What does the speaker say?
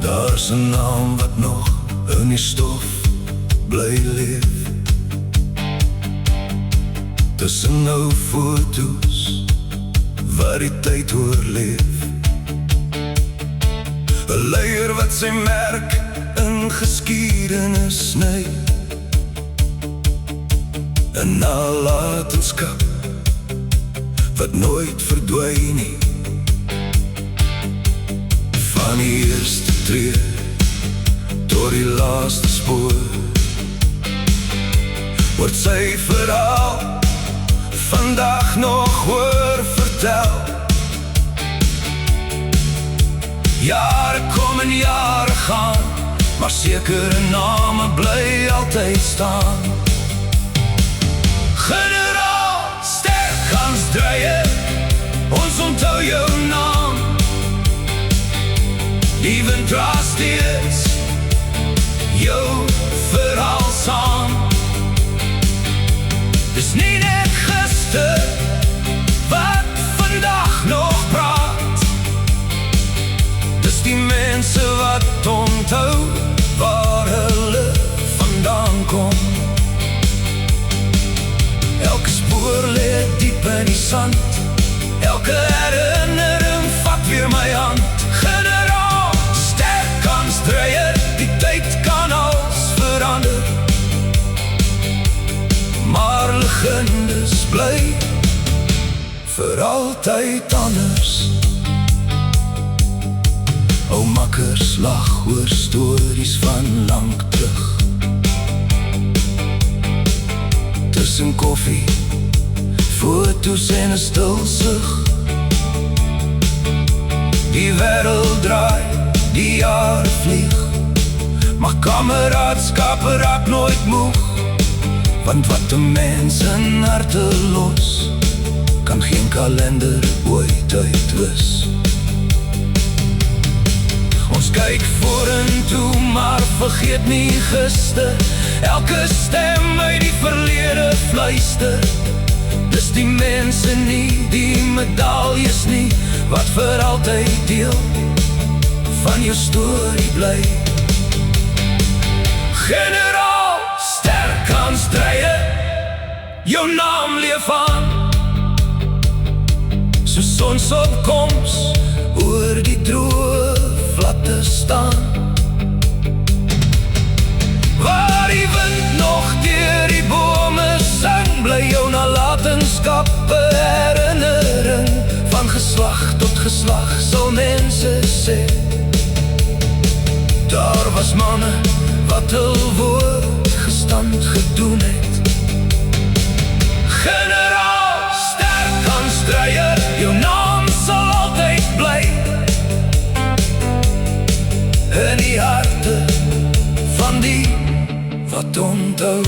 Daar's 'n naam wat nog in die stof bly leef. Tussen nou foto's waar die tyd oorleef. 'n leier wat sy merk in geskiedenis sny. 'n nalatenskap wat nooit verdwyn nie. Van die eerste tree tot die laaste spoor word sy verhaal vandag nog hoor vertel. Jare kom en jare gaan, maar sekere name bly altyd staan. Generaal Sterk Hans Dreyer, ons onthou jou naam. Die wind dra steeds jou verhaal saam. Dis nie net gister wat vandag nog praat. Dis die mense wat onthou waar hulle vandaan kom. Elke spoor lê diep in die sand. Elke herinnering vat weer my hand. Generaal Sterk Hans Dreyer, die tyd kan alles verander, maar legendes bly vir altyd anders. Ou makkers lag oor stories van lank terug. Tussen koffie, foto's en 'n stil sug. Die wêreld draai, die jare vlieg, maar kameraadskap raak nooit moeg. Want wat 'n mens in harte los, kan geen kalender ooit uitwis. Ons kyk vorentoe, maar vergeet nie gister. Elke stem uit die verlede fluister. Dis die mense nie, die medaljes nie, wat vir altyd deel van jou storie bly. Generaal Sterk Hans Dreyer, jou naam leef aan, so sonsopkoms oor die droë vlakte staan. Waar die wind nog deur die bome sing, bly jou nalatenskappe herinnering. Van geslag tot geslag sal mense sê, daar was manne wat hul woord gestand gedoen het. Generaal Sterk Hans Dreyer, jou naam sal altyd bly in die harte van die wat onthou.